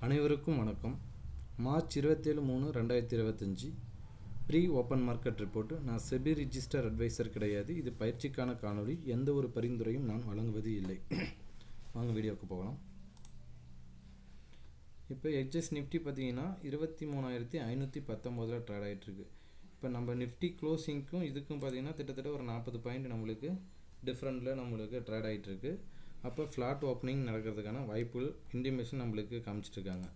அனைவருக்கும் வணக்கம். March 27/3/2025 pre open market report. நான் செபி ரிஜிஸ்டர் அட்வைசர் கிடையாது. இது பயிற்சிக்கான காணொளி. எந்த ஒரு பரிந்துரையும் நான் வழங்குவது இல்லை. வாங்க வீடியோவுக்கு போகலாம். இப்போ எச்எஸ் நிஃப்டி பார்த்தீங்கன்னா 23,519 ட்ரேட் ஆகிட்டுருக்கு. இப்போ நம்ம நிஃப்டி க்ளோசிங்க்கும் இதுக்கும் பார்த்தீங்கன்னா கிட்டத்தட்ட ஒரு 40 பாயிண்ட் நம்மளுக்கு டிஃப்ரெண்ட்டில் நம்மளுக்கு ட்ரேட் ஆகிட்டுருக்கு. அப்போ ஃப்ளாட் ஓப்பனிங் நடக்கிறதுக்கான வாய்ப்புகள் இன்டிமேஷன் நம்மளுக்கு காமிச்சிட்ருக்காங்க.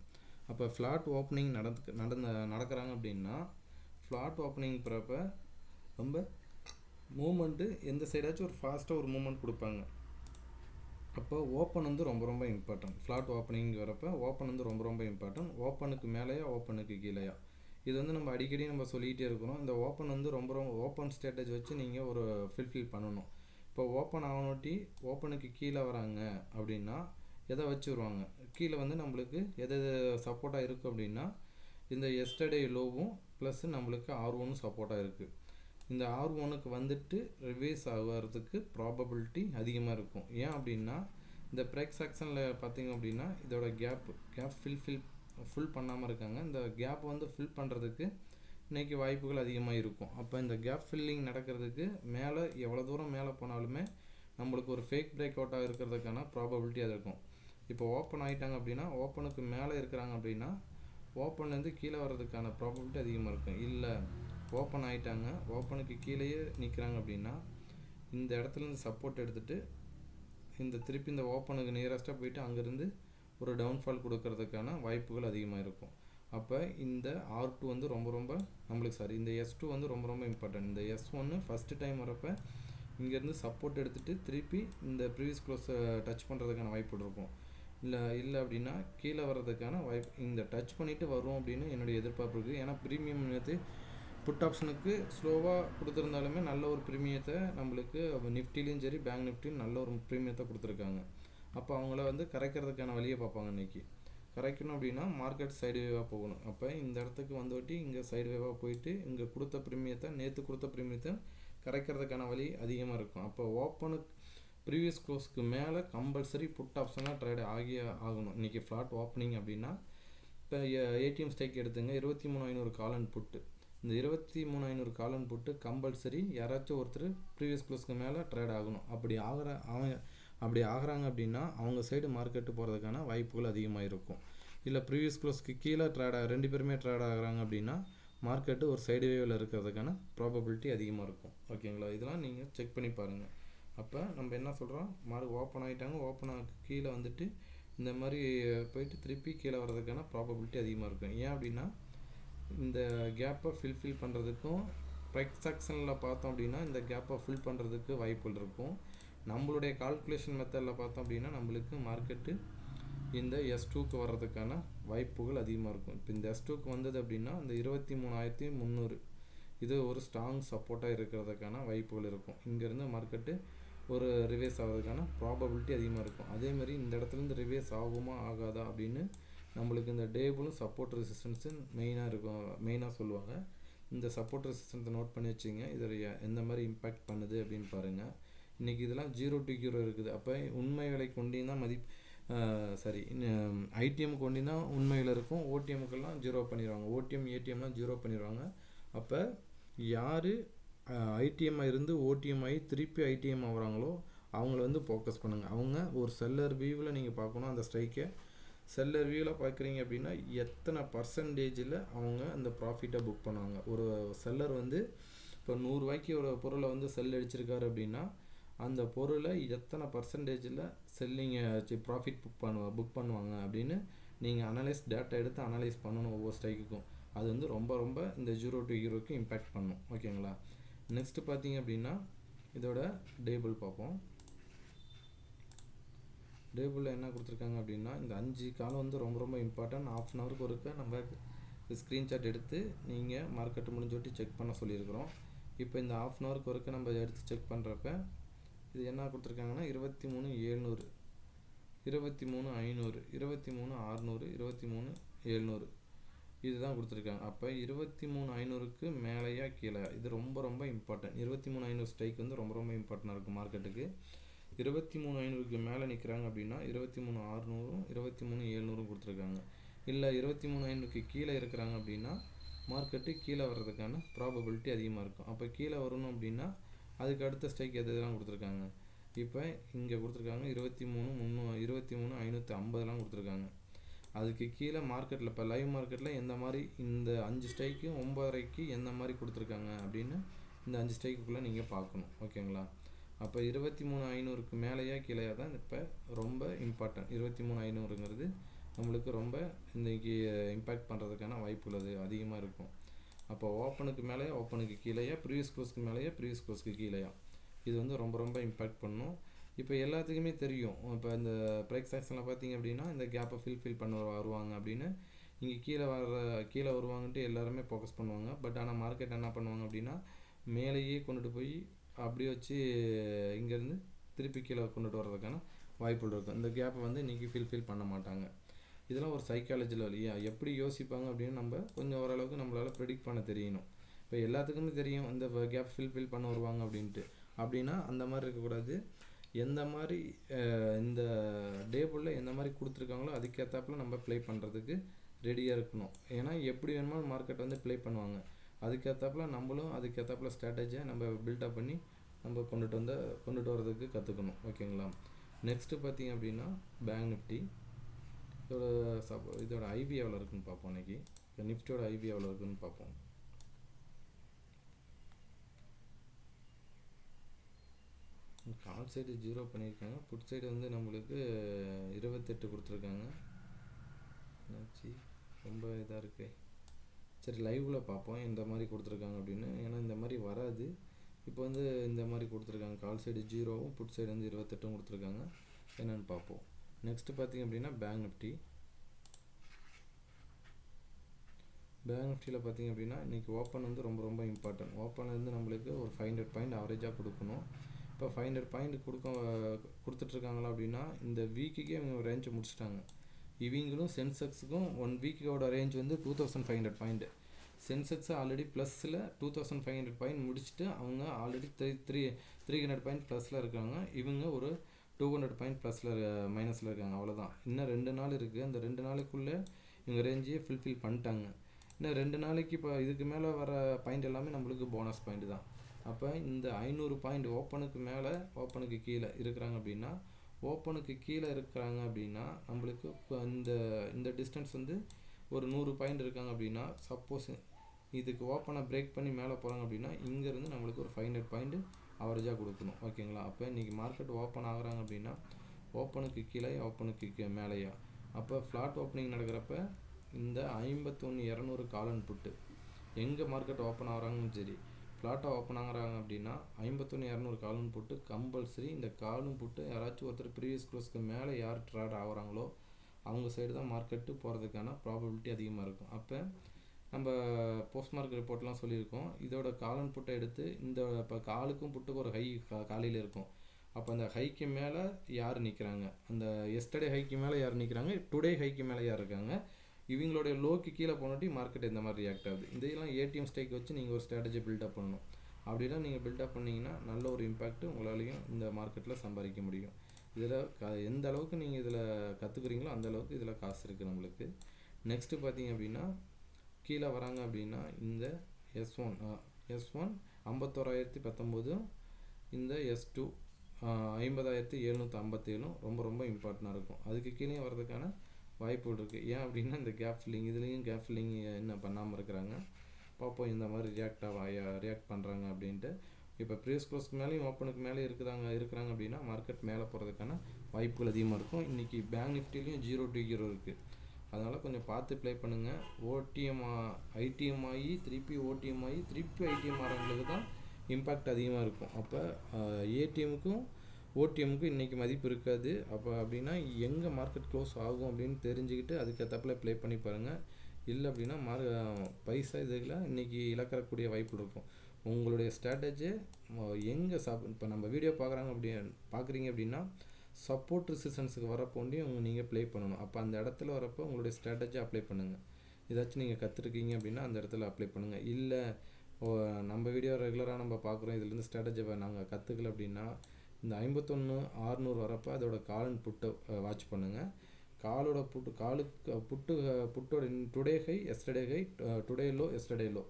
அப்போ ஃப்ளாட் ஓப்பனிங் நடக்கிறாங்க அப்படின்னா ஃப்ளாட் ஓப்பனிங் போகிறப்ப ரொம்ப மூமெண்ட்டு எந்த சைடாச்சும் ஒரு ஃபாஸ்ட்டாக ஒரு மூமெண்ட் கொடுப்பாங்க. அப்போ ஓப்பன் வந்து ரொம்ப ரொம்ப இம்பார்ட்டன்ட். ஃப்ளாட் ஓப்பனிங் வரப்போ ஓப்பன் வந்து ரொம்ப ரொம்ப இம்பார்ட்டன்ட். ஓப்பனுக்கு மேலேயா ஓப்பனுக்கு கீழேயா இது வந்து நம்ம அடிக்கடி நம்ம சொல்லிகிட்டே இருக்கிறோம். இந்த ஓப்பன் வந்து ரொம்ப ரொம்ப ஓப்பன் ஸ்ட்ராட்டஜி வச்சு நீங்கள் ஒரு ஃபில்ஃபில் பண்ணணும். இப்போ ஓப்பன் ஆகணுட்டி ஓப்பனுக்கு கீழே வராங்க அப்படின்னா எதை வச்சு வருவாங்க, கீழே வந்து நம்மளுக்கு எது சப்போர்ட்டாக இருக்குது அப்படின்னா இந்த எஸ்டர்டே லோவும் ப்ளஸ் நம்மளுக்கு R1 சப்போர்ட்டாக இருக்குது. இந்த R1க்கு வந்துட்டு ரிவேஸ் ஆகிறதுக்கு ப்ராபபிலிட்டி அதிகமாக இருக்கும். ஏன் அப்படின்னா இந்த ப்ரெக்ஸ் ஆக்ஷனில் பார்த்திங்க அப்படின்னா இதோட கேப் ஃபுல் பண்ணாமல் இருக்காங்க. இந்த கேப் வந்து ஃபில் பண்ணுறதுக்கு இன்றைக்கி வாய்ப்புகள் அதிகமாக இருக்கும். அப்போ இந்த கேப் ஃபில்லிங் நடக்கிறதுக்கு மேலே எவ்வளோ தூரம் மேலே போனாலுமே நம்மளுக்கு ஒரு ஃபேக் பிரேக் அவுட்டாக இருக்கிறதுக்கான ப்ராபபிலிட்டி அது இருக்கும். இப்போ ஓப்பன் ஆகிட்டாங்க அப்படின்னா ஓப்பனுக்கு மேலே இருக்கிறாங்க அப்படின்னா ஓப்பன்லேருந்து கீழே வர்றதுக்கான ப்ராபபிலிட்டி அதிகமாக இருக்கும். இல்லை ஓப்பன் ஆகிட்டாங்க ஓப்பனுக்கு கீழேயே நிற்கிறாங்க அப்படின்னா இந்த இடத்துலேருந்து சப்போர்ட் எடுத்துகிட்டு திருப்பி இந்த ஓப்பனுக்கு நியரஸ்ட்டாக போயிட்டு அங்கேருந்து ஒரு டவுன்ஃபால் கொடுக்கறதுக்கான வாய்ப்புகள் அதிகமாக இருக்கும். அப்போ இந்த R2 வந்து ரொம்ப ரொம்ப நம்மளுக்கு இந்த S2 வந்து ரொம்ப ரொம்ப இம்பார்ட்டன்ட். இந்த S1 ஃபஸ்ட்டு டைம் வரப்போ இங்கேருந்து சப்போர்ட் எடுத்துகிட்டு திருப்பி இந்த ப்ரீவியஸ் க்ளோஸை டச் பண்ணுறதுக்கான வாய்ப்பு இருக்கும். இல்லை அப்படின்னா கீழே வர்றதுக்கான வாய்ப்பு இந்த டச் பண்ணிவிட்டு வரும் அப்படின்னு என்னுடைய எதிர்பார்ப்பு இருக்குது. ஏன்னா ப்ரீமியம் நேற்று புட் ஆப்ஷனுக்கு ஸ்லோவாக கொடுத்துருந்தாலுமே நல்ல ஒரு ப்ரீமியத்தை நம்மளுக்கு நிஃப்டிலையும் சரி பேங்க் நிஃப்டியும் நல்ல ஒரு ப்ரீமியத்தை கொடுத்துருக்காங்க. அப்போ அவங்கள வந்து கரைக்கிறதுக்கான வழியை பார்ப்பாங்க. இன்றைக்கி கரைக்கணும் அப்படின்னா மார்க்கெட் சைடு வேவாக போகணும். அப்போ இந்த இடத்துக்கு வந்துட்டு இங்கே சைடு வேவாக போயிட்டு இங்கே நேற்று கொடுத்த ப்ரீமியத்தை கரைக்கிறதுக்கான வழி அதிகமாக இருக்கும். அப்போ ஓப்பனுக்கு ப்ரீவியஸ் க்ளோஸ்க்கு மேலே கம்பல்சரி புட் ஆப்ஷனாக ட்ரேட் ஆகணும். இன்றைக்கி ஃப்ளாட் ஓப்பனிங் அப்படின்னா இப்போ ஏடிஎம் ஸ்டேக் எடுத்துங்க 23,500 காலன் புட்டு. இந்த 23,500 காலன் புட்டு கம்பல்சரி யாராச்சும் ஒருத்தர் ப்ரீவியஸ் க்ளோஸ்க்கு மேலே ட்ரேட் ஆகணும். அப்படி ஆகிறாங்க அப்படின்னா அவங்க சைடு மார்க்கெட்டு போகிறதுக்கான வாய்ப்புகள் அதிகமாக இருக்கும். இல்லை ப்ரீவியஸ் க்ளோஸ்க்கு கீழே ரெண்டு பேருமே ட்ரேட் ஆகிறாங்க அப்படின்னா மார்க்கெட்டு ஒரு சைடு வேவில் இருக்கிறதுக்கான ப்ராபபிலிட்டி அதிகமாக இருக்கும். ஓகேங்களா, இதெல்லாம் நீங்கள் செக் பண்ணி பாருங்கள். அப்போ நம்ம என்ன சொல்கிறோம், ஓப்பன் ஆகிட்டாங்க ஓப்பன் கீழே வந்துட்டு இந்த மாதிரி போயிட்டு திருப்பி கீழே வர்றதுக்கான ப்ராபபிலிட்டி அதிகமாக இருக்கும். ஏன் அப்படின்னா இந்த கேப்பை ஃபில் பண்ணுறதுக்கும் ப்ரைஸ் செக்ஷனில் பார்த்தோம் அப்படின்னா இந்த கேப்பை ஃபில் பண்ணுறதுக்கு வாய்ப்புகள் இருக்கும். நம்மளுடைய கால்குலேஷன் மெத்தடில் பார்த்தோம் அப்படின்னா நம்மளுக்கு மார்க்கெட்டு இந்த S2க்கு வர்றதுக்கான வாய்ப்புகள் அதிகமாக இருக்கும். இப்போ இந்த S2க்கு வந்தது அப்படின்னா இந்த 23,300 இது ஒரு ஸ்ட்ராங் சப்போர்ட்டாக இருக்கிறதுக்கான வாய்ப்புகள் இருக்கும். இங்கேருந்து மார்க்கெட்டு ஒரு ரிவேஸ் ஆகிறதுக்கான ப்ராபபிலிட்டி அதிகமாக இருக்கும். அதேமாதிரி இந்த இடத்துலேருந்து ரிவேஸ் ஆகுமா ஆகாதா அப்படின்னு நம்மளுக்கு இந்த டேபிளும் சப்போர்ட் ரெசிஸ்டன்ஸு மெயினாக சொல்லுவாங்க. இந்த சப்போர்ட் ரெசிஸ்டன்ஸை நோட் பண்ணி வச்சுங்க. இதில் எந்த மாதிரி இம்பேக்ட் பண்ணுது அப்படின்னு பாருங்கள். இன்றைக்கி இதெல்லாம் 0 to 0 இருக்குது. அப்போ உண்மை விலை கொண்டியும் தான் ஐடிஎம் கொண்டியும் தான் உண்மையில் இருக்கும். ஓடிஎம்முக்கெல்லாம் 0 பண்ணிடுவாங்க. ஓடிஎம் ஏடிஎம்லாம் 0 பண்ணிடுவாங்க. அப்போ யார் ஐடிஎம்மாக இருந்து ஓடிஎம் ஆகி திருப்பி ஐடிஎம் ஆகுறாங்களோ அவங்கள வந்து ஃபோக்கஸ் பண்ணுங்கள். அவங்க ஒரு செல்லர் வியூவில் நீங்கள் பார்க்கணும். அந்த ஸ்ட்ரைக்கை செல்லர் வியூவில் பார்க்குறீங்க அப்படின்னா எத்தனை பர்சன்டேஜில் அவங்க அந்த ப்ராஃபிட்டை புக் பண்ணுவாங்க. ஒரு செல்லர் வந்து இப்போ 100 ரூபாய்க்கு ஒரு பொருளை வந்து செல் அடிச்சிருக்காரு அப்படின்னா அந்த பொருளை எத்தனை பர்சன்டேஜில் ப்ராஃபிட் புக் பண்ணுவாங்க அப்படின்னு நீங்கள் டேட்டா எடுத்து அனலைஸ் பண்ணணும். ஒவ்வொரு ஸ்ட்ரைக்குக்கும் அது வந்து ரொம்ப ரொம்ப இந்த 0 to 0க்கு இம்பேக்ட் பண்ணும். ஓகேங்களா, நெக்ஸ்ட்டு பார்த்தீங்க அப்படின்னா இதோட டேபிள் பார்ப்போம். டேபிளில் என்ன கொடுத்துருக்காங்க அப்படின்னா இந்த 5 காலம் வந்து ரொம்ப ரொம்ப இம்பார்ட்டன்ட். ½ அன் ஹவருக்கு ஒருக்க நம்ம ஸ்க்ரீன்ஷாட் எடுத்து நீங்கள் மார்க்கெட்டு முடிஞ்சோட்டி செக் பண்ண சொல்லியிருக்கிறோம். இப்போ இந்த ½ அன் ஹவருக்கு ஒருக்க நம்ம எடுத்து செக் பண்ணுறப்ப இது என்ன கொடுத்துருக்காங்கன்னா 23,700 23,500 23,600 23,700 இதுதான் கொடுத்துருக்காங்க. அப்போ 23,500க்கு மேலேயா கீழே இது ரொம்ப ரொம்ப இம்பார்ட்டன்ட். 23,500 ஸ்ட்ரைக் வந்து ரொம்ப ரொம்ப இம்பார்ட்டண்டாக இருக்கும் மார்க்கெட்டுக்கு. 23,500க்கு மேலே நிற்கிறாங்க அப்படின்னா 23,600 23,700 கொடுத்துருக்காங்க. இல்லை 23,500க்கு கீழே இருக்கிறாங்க அப்படின்னா மார்க்கெட்டு கீழே வர்றதுக்கான ப்ராபபிலிட்டி அதிகமாக இருக்கும். அப்போ கீழே வரணும் அப்படின்னா அதுக்கு அடுத்த ஸ்ட்ரைக் எதுலாம் கொடுத்துருக்காங்க, இப்போ இங்கே கொடுத்துருக்காங்க 23,550 கொடுத்துருக்காங்க. அதுக்கு கீழே மார்க்கெட்டில் இப்போ லைவ் மார்க்கெட்டில் எந்த மாதிரி இந்த 5 ஸ்ட்ரைக்கு 9:30க்கு எந்த மாதிரி கொடுத்துருக்காங்க அப்படின்னு இந்த 5 ஸ்ட்ரைக்குள்ளே நீங்கள் பார்க்கணும். ஓகேங்களா? அப்போ 23,500க்கு மேலேயா கீழேயா தான் இப்போ ரொம்ப இம்பார்ட்டன்ட். 23,500ங்கிறது நம்மளுக்கு ரொம்ப இன்றைக்கி இம்பேக்ட் பண்ணுறதுக்கான வாய்ப்பு உள்ளது அதிகமாக இருக்கும். அப்போ ஓப்பனுக்கு மேலேயா ஓப்பனுக்கு கீழேயா, ப்ரீவியஸ் க்ளோஸ்க்கு மேலேயா ப்ரீவியஸ் க்ளோஸ்க்கு கீழேயா, இது வந்து ரொம்ப ரொம்ப இம்பேக்ட் பண்ணும். இப்போ எல்லாத்துக்குமே தெரியும், இப்போ இந்த ப்ரைஸ் ஆக்ஷனில் பார்த்தீங்க அப்படின்னா இந்த கேப்பை ஃபில் பண்ண வருவாங்க அப்படின்னு இங்கே கீழே வருவாங்கன்ட்டு எல்லாருமே ஃபோக்கஸ் பண்ணுவாங்க. பட் ஆனால் மார்க்கெட் என்ன பண்ணுவாங்க அப்படின்னா மேலேயே கொண்டுட்டு போய் அப்படியே வச்சு இங்கேருந்து திருப்பி கீழே கொண்டுட்டு வர்றதுக்கான வாய்ப்புகள் இருக்கும். இந்த கேப்பை வந்து இன்றைக்கி ஃபில் பண்ண மாட்டாங்க. இதெல்லாம் ஒரு சைக்காலஜியில் இல்லையா, எப்படி யோசிப்பாங்க அப்படின்னு நம்ம கொஞ்சம் ஓரளவுக்கு நம்மளால் ப்ரெடிக்ட் பண்ண தெரியணும். இப்போ எல்லாத்துக்குமே தெரியும் இந்த கேப் ஃபில் பண்ண வருவாங்க அப்படின்ட்டு. அப்படின்னா அந்த மாதிரி இருக்கக்கூடாது. எந்த மாதிரி இந்த டேபிளில் எந்த மாதிரி கொடுத்துருக்காங்களோ அதுக்கேற்றாப்புல நம்ம ப்ளே பண்ணுறதுக்கு ரெடியாக இருக்கணும். ஏன்னா எப்படி வேணுமாலும் மார்க்கெட் வந்து ப்ளே பண்ணுவாங்க. அதுக்கேற்றாப்புல நம்மளும் அதுக்கேற்றாப்புல ஸ்ட்ராட்டஜியை நம்ம பில்டப் பண்ணி நம்ம கொண்டுட்டு வரதுக்கு கற்றுக்கணும். ஓகேங்களா? நெக்ஸ்ட்டு பார்த்திங்க அப்படின்னா பேங்க் நிஃப்டி இதோட ஐபி எவ்வளோ இருக்குன்னு பார்ப்போம். இன்றைக்கி நிஃப்டியோட ஐபி எவ்வளோ இருக்குன்னு பார்ப்போம். கால் சைடு 0 பண்ணியிருக்காங்க, புட் சைடு வந்து நம்மளுக்கு 28 கொடுத்துருக்காங்க. என்னாச்சு, ரொம்ப இதாக இருக்குது. சரி, லைவில் பார்ப்போம் இந்த மாதிரி கொடுத்துருக்காங்க அப்படின்னு. ஏன்னா இந்த மாதிரி வராது. இப்போ வந்து இந்த மாதிரி கொடுத்துருக்காங்க, கால் சைடு 0வும் புட் சைடு வந்து 28ம் கொடுத்துருக்காங்க. என்னென்னு பார்ப்போம். நெக்ஸ்ட்டு பார்த்திங்க அப்படின்னா பேங்க் நிஃப்டியில் பார்த்திங்க அப்படின்னா இன்றைக்கி ஓப்பன் வந்து ரொம்ப ரொம்ப இம்பார்ட்டன்ட். ஓப்பன் வந்து நம்மளுக்கு ஒரு 500 பாயிண்ட் ஆவரேஜாக கொடுக்கணும். இப்போ 500 பாயிண்ட் கொடுத்துட்ருக்காங்களா அப்படின்னா இந்த வீக்குக்கே இவங்க ரேஞ்சை முடிச்சிட்டாங்க. இவங்களும் சென்செக்ஸுக்கும் 1 வீக்கோட ரேஞ்ச் வந்து 2500 பாயிண்ட். சென்செக்ஸ் ஆல்ரெடி ப்ளஸில் 2500 பாயிண்ட் முடிச்சுட்டு அவங்க ஆல்ரெடி 300 பாயிண்ட் ப்ளஸில் இருக்காங்க. இவங்க ஒரு 200 பாயிண்ட் ப்ளஸில் மைனஸில் இருக்காங்க. அவ்வளோதான். இன்னும் 2 நாள் இருக்குது. அந்த 2 நாளுக்குள்ளே இவங்க ரேஞ்சையே ஃபில் பண்ணிட்டாங்க. இன்னும் 2 நாளைக்கு இப்போ இதுக்கு மேலே வர பாயிண்ட் எல்லாமே நம்மளுக்கு போனஸ் பாயிண்ட் தான். அப்போ இந்த 500 பாயிண்ட் ஓப்பனுக்கு மேலே ஓப்பனுக்கு கீழே இருக்கிறாங்க அப்படின்னா, ஓப்பனுக்கு கீழே இருக்கிறாங்க அப்படின்னா நம்மளுக்கு இந்த டிஸ்டன்ஸ் வந்து ஒரு 100 பாயிண்ட் இருக்காங்க அப்படின்னா, சப்போஸ் இதுக்கு ஓப்பனை பிரேக் பண்ணி மேலே போகிறாங்க அப்படின்னா இங்கேருந்து நம்மளுக்கு ஒரு 500 பாயிண்ட் ஆவரேஜாக கொடுக்கணும். ஓகேங்களா? அப்போ இன்றைக்கி மார்க்கெட் ஓப்பன் ஆகுறாங்க அப்படின்னா ஓப்பனுக்கு கீழே ஓப்பனுக்கு மேலேயா, அப்போ ஃப்ளாட் ஓப்பனிங் நடக்கிறப்ப இந்த 51,200 கால் அண்ட் புட்டு எங்கே மார்க்கெட் ஓப்பன் ஆகிறாங்கன்னு சரி, ஃப்ளாட்டாக ஓப்பன் ஆகுறாங்க அப்படின்னா 51,200 கால் அண்ட் புட்டு கம்பல்சரி. இந்த காலும் புட்டு யாராச்சும் ஒருத்தர் ப்ரீவியஸ் க்ளோஸ்க்கு மேலே யார் ட்ரேட் ஆகுறாங்களோ அவங்க சைடு தான் மார்க்கெட்டு போகிறதுக்கான ப்ராபபிலிட்டி அதிகமாக இருக்கும். அப்போ நம்ம போஸ்ட் மார்க்கெட் ரிப்போர்ட்லாம் சொல்லியிருக்கோம். இதோட கால் அண்ட் புட்டை எடுத்து இந்த இப்போ காலுக்கும் புட்டுக்கும் ஒரு ஹை காலையில் இருக்கும். அப்போ அந்த ஹைக்கு மேலே யார் நிற்கிறாங்க, அந்த எஸ்டர்டே ஹைக்கு மேலே யார் நிற்கிறாங்க, டுடே ஹைக்கு மேலே யார் இருக்காங்க, இவங்களுடைய லோக்கு கீழே போனாட்டி மார்க்கெட் இந்த மாதிரி ரியாக்ட் ஆகுது. இதெல்லாம் ஏடிஎம் ஸ்டேக் வச்சு நீங்கள் ஒரு ஸ்ட்ராட்டஜி பில்டப் பண்ணணும். அப்படிலாம் நீங்கள் பில்டப் பண்ணிங்கன்னா நல்ல ஒரு இம்பேக்ட்டு உங்களாலையும் இந்த மார்க்கெட்டில் சம்பாதிக்க முடியும். இதில் எந்த அளவுக்கு நீங்கள் இதில் கற்றுக்குறீங்களோ அந்த அளவுக்கு இதில் காசு இருக்குது நம்மளுக்கு. நெக்ஸ்ட்டு பார்த்தீங்க அப்படின்னா கீழே வராங்க அப்படின்னா இந்த S1 51,019, இந்த S2 50,757 ரொம்ப ரொம்ப இம்பார்ட்டண்ட்டாக இருக்கும். அதுக்கு கீழே வர்றதுக்கான வாய்ப்புகள் இருக்குது. ஏன் அப்படின்னா இந்த கேப் ஃபில்லிங், இதுலேயும் கேப் ஃபில்லிங் என்ன பண்ணாமல் இருக்கிறாங்க. பார்ப்போம் இந்த மாதிரி ரியாக்ட் பண்ணுறாங்க அப்படின்ட்டு. இப்போ ப்ரீவியஸ் க்ளோஸ்க்கு மேலேயும் ஓப்பனுக்கு மேலே இருக்கிறாங்க அப்படின்னா மார்க்கெட் மேலே போகிறதுக்கான வாய்ப்புகள் அதிகமாக இருக்கும். இன்றைக்கி பேங்க் நிஃப்டிலையும் 0 to 0 இருக்குது. அதனால் கொஞ்சம் பார்த்து ப்ளே பண்ணுங்கள். ஐடிஎம் ஆகி திருப்பி ஓடிஎம் ஆகி திருப்பி ஐடிஎம் ஆகிறவங்களுக்கு தான் இம்பேக்ட் அதிகமாக இருக்கும். அப்போ ஏடிஎம்முக்கும் ஓடிஎம்முக்கும் இன்றைக்கி மதிப்பு இருக்காது. அப்போ அப்படின்னா எங்கே மார்க்கெட் க்ளோஸ் ஆகும் அப்படின்னு தெரிஞ்சுக்கிட்டு அதுக்கேற்றப்பில் ப்ளே பண்ணி பாருங்கள். இல்லை அப்படின்னா பைசா இதில் இன்றைக்கி இழக்கக்கூடிய வாய்ப்பு இருக்கும். உங்களுடைய ஸ்ட்ராட்டஜி எங்கே இப்போ நம்ம வீடியோ பார்க்குறீங்க அப்படின்னா சப்போர்ட் ரெசிஸ்டன்ஸுக்கு வரப்போண்டியும் நீங்கள் ப்ளே பண்ணணும். அப்போ அந்த இடத்துல வரப்போ உங்களுடைய ஸ்ட்ராட்டஜி அப்ளை பண்ணுங்கள். ஏதாச்சும் நீங்கள் கற்றுருக்கீங்க அப்படின்னா அந்த இடத்துல அப்ளை பண்ணுங்கள். இல்லை நம்ம வீடியோ ரெகுலராக நம்ம பார்க்குறோம், இதுலேருந்து ஸ்ட்ராட்டஜி நாங்கள் கற்றுக்கல அப்படின்னா இந்த 51,600 வரப்போ அதோட கால் அண்ட் புட்டை வாட்ச் பண்ணுங்கள். காலோட புட்டோட today high yesterday high, today low yesterday low,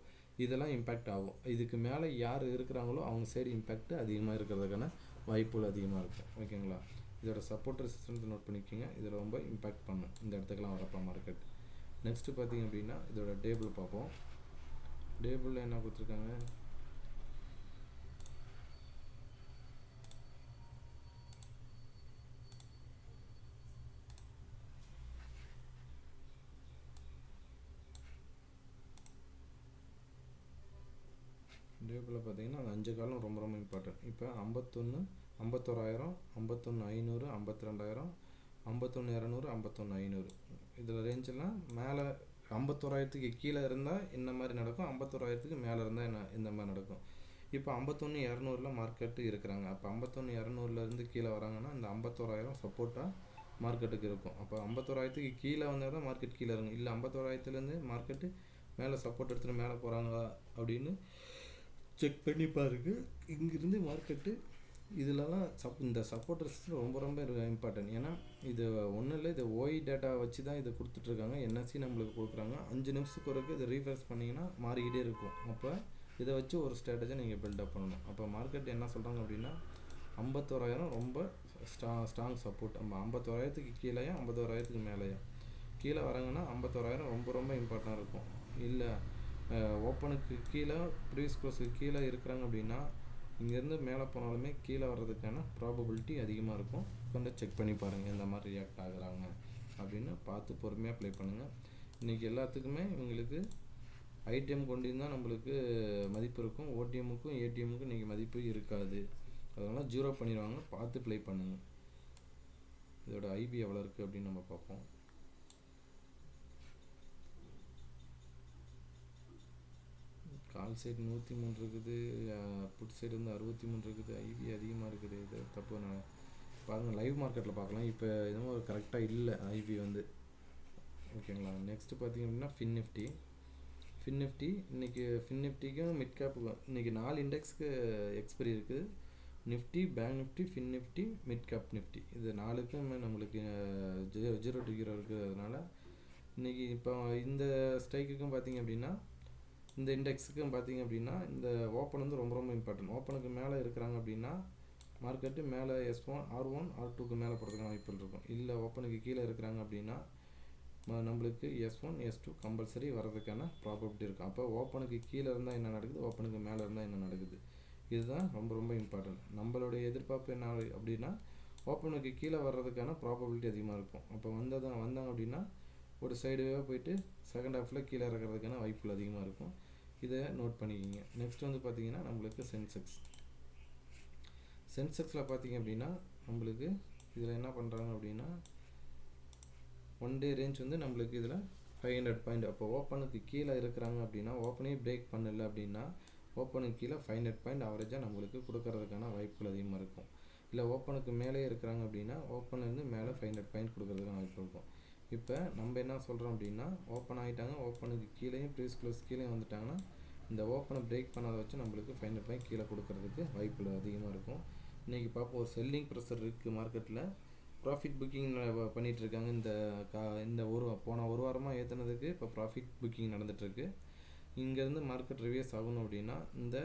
இதெல்லாம் இம்பேக்ட் ஆகும். இதுக்கு மேலே யார் இருக்கிறாங்களோ அவங்க சைடு இம்பேக்ட் அதிகமாக இருக்கிறதுக்கான வாய்ப்புகள் அதிகமாக இருக்கும். ஓகேங்களா? இதோட சப்போர்ட் ரெசிஸ்டன்ஸ் நோட் பண்ணிக்கோங்க. இதில் ரொம்ப இம்பேக்ட் பண்ணும் இந்த இடத்துக்குலாம் வரப்போ மார்க்கெட். நெக்ஸ்ட்டு பார்த்திங்க அப்படின்னா இதோட டேபிள் பார்ப்போம். டேபிளில் என்ன கொடுத்துருக்காங்க, டேபிளில் பார்த்தீங்கன்னா அந்த 5 காலம் ரொம்ப ரொம்ப இம்பார்ட்டன்ட். இப்போ 51, 51,000, 51,500, 52,000, 51,200, 51,500 இதில் ரேஞ்செல்லாம் மேலே 51,000க்கு கீழே இருந்தால் இந்த மாதிரி நடக்கும், 51,000க்கு மேலே இருந்தால் இந்த மாதிரி நடக்கும். இப்போ 51,200 மார்க்கெட்டு இருக்கிறாங்க. அப்போ 51,200 கீழே வராங்கன்னா இந்த 51,000 சப்போர்ட்டாக மார்க்கெட்டுக்கு இருக்கும். அப்போ 51,000க்கு கீழே வந்தால் தான் மார்க்கெட் கீழே இருக்கும். இல்லை 51,000 மார்க்கெட்டு மேலே சப்போர்ட் எடுத்துகிட்டு மேலே போகிறாங்க அப்படின்னு செக் பண்ணி பாருங்க. இங்கிருந்து மார்க்கெட்டு இதிலலாம் இந்த சப்போர்ட் ரெசிஸ்டன்ஸ் ரொம்ப ரொம்ப இம்பார்ட்டன்ட். ஏன்னா இது ஒன்றும் இல்லை, இது ஓய் டேட்டா வச்சு தான் இதை கொடுத்துட்ருக்காங்க. என்எஸ்சி நம்மளுக்கு கொடுக்குறாங்க. 5 நிமிஷத்துக்கு ஒருக்கு இதை ரீஃப்ரெஷ் பண்ணிங்கன்னா மாறிக்கிட்டே இருக்கும். அப்போ இதை வச்சு ஒரு ஸ்ட்ராட்டஜி நீங்கள் பில்டப் பண்ணணும். அப்போ மார்க்கெட் என்ன சொல்கிறாங்க அப்படின்னா 51,000 ரொம்ப ஸ்ட்ராங் சப்போர்ட். நம்ம 51,000க்கு கீழேயா 51,000க்கு மேலேயா கீழே வராங்கன்னா 51,000 ரொம்ப ரொம்ப இம்பார்ட்டண்ட்டாக இருக்கும். இல்லை ஓப்பனுக்கு கீழே ப்ரீவியஸ் க்ளோஸுக்கு கீழே இருக்கிறாங்க அப்படின்னா இங்கேருந்து மேலே போனாலுமே கீழே வர்றதுக்கான ப்ராபபிலிட்டி அதிகமாக இருக்கும். கொஞ்சம் செக் பண்ணி பாருங்கள் எந்த மாதிரி ரியாக்ட் ஆகுறாங்க அப்படின்னு பார்த்து பொறுமையாக ப்ளே பண்ணுங்கள். இன்றைக்கி எல்லாத்துக்குமே இவங்களுக்கு ஐடிஎம் கொண்டிருந்தால் நம்மளுக்கு மதிப்பு இருக்கும், ஓடிஎம்முக்கும் ஏடிஎம்முக்கும் இன்றைக்கி மதிப்பு இருக்காது. அதனால் 0 பண்ணிடுவாங்க. பார்த்து ப்ளே பண்ணுங்கள். இதோட ஐபி எவ்வளோ இருக்குது அப்படின்னு நம்ம பார்ப்போம். கால் சைடு 103 இருக்குது, புட் சைடு வந்து 63 இருக்குது. ஐவி அதிகமாக இருக்குது. இது தப்பு. நான் பாருங்கள் லைவ் மார்க்கெட்டில் பார்க்கலாம். இப்போ எதுவும் கரெக்டாக இல்லை ஐவி வந்து. ஓகேங்களா? நெக்ஸ்ட்டு பார்த்திங்க அப்படின்னா ஃபின் நிஃப்டி இன்றைக்கி ஃபின் நிஃப்டிக்கும் மிட் கேப்புக்கும் இன்றைக்கி 4 இண்டெக்ஸ்க்கு எக்ஸ்பைரி இருக்குது. Nifty, bank Nifty, fin Nifty, mid cap Nifty, இது 4க்கும் நம்மளுக்கு 0 to 0 இருக்குது. அதனால் இன்றைக்கி இப்போ இந்த ஸ்ட்ரைக்குக்கும் பார்த்திங்க அப்படின்னா இந்த இண்டெக்ஸுக்கும் பார்த்திங்க அப்படின்னா இந்த ஓப்பன் வந்து ரொம்ப ரொம்ப இம்பார்ட்டன்ட். ஓப்பனுக்கு மேலே இருக்கிறாங்க அப்படின்னா மார்க்கெட்டு மேலே S1, R1, R2க்கு மேலே போகிறதுக்கான வாய்ப்புகள் இருக்கும். இல்லை ஓப்பனுக்கு கீழே இருக்கிறாங்க அப்படின்னா நம்மளுக்கு S1, S2 கம்பல்சரி வர்றதுக்கான ப்ராபபிலிட்டி இருக்கும். அப்போ ஓப்பனுக்கு கீழே இருந்தால் என்ன நடக்குது, ஓப்பனுக்கு மேலே இருந்தால் என்ன நடக்குது, இதுதான் ரொம்ப ரொம்ப இம்பார்ட்டன்ட். நம்மளுடைய எதிர்பார்ப்பு என்ன அப்படின்னா ஓப்பனுக்கு கீழே வர்றதுக்கான ப்ராபபிலிட்டி அதிகமாக இருக்கும். அப்போ வந்தாங்க அப்படின்னா ஒரு சைடுவே போயிட்டு செகண்ட் ஹாஃபில் கீழே இறக்கிறதுக்கான வாய்ப்புகள் அதிகமாக இருக்கும். இதை நோட் பண்ணிக்கிங்க. நெக்ஸ்ட் வந்து பார்த்திங்கன்னா நம்மளுக்கு சென்செக்ஸில் பார்த்திங்க அப்படின்னா நம்மளுக்கு இதில் என்ன பண்ணுறாங்க அப்படின்னா 1 டே ரேஞ்ச் வந்து நம்மளுக்கு இதில் 500 பாயிண்ட். அப்போ ஓப்பனுக்கு கீழே இருக்கிறாங்க அப்படின்னா ஓப்பனே பிரேக் பண்ணலை அப்படின்னா ஓப்பனுக்கு கீழே 500 பாயிண்ட் ஆவரேஜாக நம்மளுக்கு கொடுக்கறதுக்கான வாய்ப்புகள் அதிகமாக இருக்கும். இல்லை ஓப்பனுக்கு மேலே இருக்கிறாங்க அப்படின்னா ஓப்பன்லேருந்து மேலே 500 பாயிண்ட் கொடுக்கறதுக்கான வாய்ப்பு இருக்கும். இப்போ நம்ம என்ன சொல்கிறோம் அப்படின்னா ஓப்பன் ஆகிட்டாங்க, ஓப்பனுக்கு கீழேயும் ப்ரீவியஸ் க்ளோஸ் கீழே வந்துட்டாங்கன்னா இந்த ஓப்பனை பிரேக் பண்ணாத வச்சு நம்மளுக்கு 500 பாயிண்ட் கீழே கொடுக்கறதுக்கு வாய்ப்புகள் அதிகமாக இருக்கும். இன்றைக்கி பார்ப்போம், ஒரு செல்லிங் ப்ரெஷர் இருக்குது மார்க்கெட்டில். ப்ராஃபிட் புக்கிங் பண்ணிகிட்ருக்காங்க. இந்த போன ஒரு வாரமாக ஏற்றுனதுக்கு இப்போ ப்ராஃபிட் புக்கிங் நடந்துகிட்ருக்கு. இங்கேருந்து மார்க்கெட் ரிவர்ஸ் ஆகணும் அப்படின்னா இந்த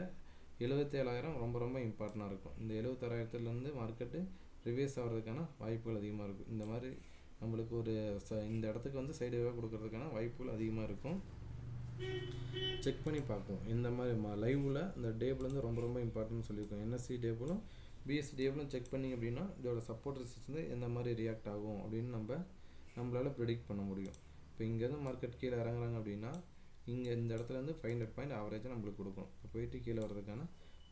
77,000 ரொம்ப ரொம்ப இம்பார்ட்டண்ட்டாக இருக்கும். இந்த 76,000 மார்க்கெட்டு ரிவர்ஸ் ஆகிறதுக்கான வாய்ப்புகள் அதிகமாக இருக்கும். இந்த மாதிரி நம்மளுக்கு ஒரு இந்த இடத்துக்கு வந்து சைடு வேவாக கொடுக்கறதுக்கான வாய்ப்புகள் அதிகமாக இருக்கும். செக் பண்ணி பார்ப்போம். இந்த மாதிரி லைவில் இந்த டேபிள் வந்து ரொம்ப ரொம்ப இம்பார்ட்டன்ட்னு சொல்லியிருக்கோம். என்எஸ்சி டேபிளும் பிஎஸ்சி டேபிளும் செக் பண்ணிங்க அப்படின்னா இதோட சப்போர்ட் ரெசிஸ்டன்ஸ் எந்த மாதிரி ரியாக்ட் ஆகும் அப்படின்னு நம்மளால் ப்ரெடிக்ட் பண்ண முடியும். இப்போ இங்கேருந்து மார்க்கெட் கீழே இறங்குறாங்க அப்படின்னா இங்கே இந்த இடத்துலேருந்து 500 பாயிண்ட் ஆவரேஜாக நம்மளுக்கு கொடுக்கும். இப்போ போயிட்டு கீழே வர்றதுக்கான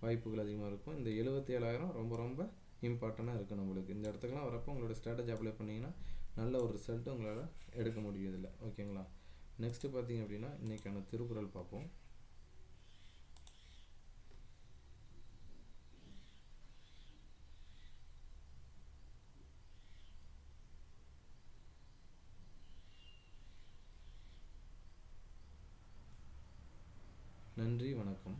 வாய்ப்புகள் அதிகமாக இருக்கும். இந்த 77,000 ரொம்ப ரொம்ப இம்பார்ட்டண்ட்டாக இருக்குது நம்மளுக்கு. இந்த இடத்துக்குலாம் வரப்போ உங்களோட ஸ்ட்ராட்டஜி அப்ளை பண்ணிங்கன்னா நல்ல ஒரு ரிசல்ட்டு உங்களால் எடுக்க முடியும் இதில். ஓகேங்களா? நெக்ஸ்ட்டு பார்த்திங்க அப்படின்னா இன்றைக்கான திருக்குறள் பார்ப்போம். நன்றி, வணக்கம்.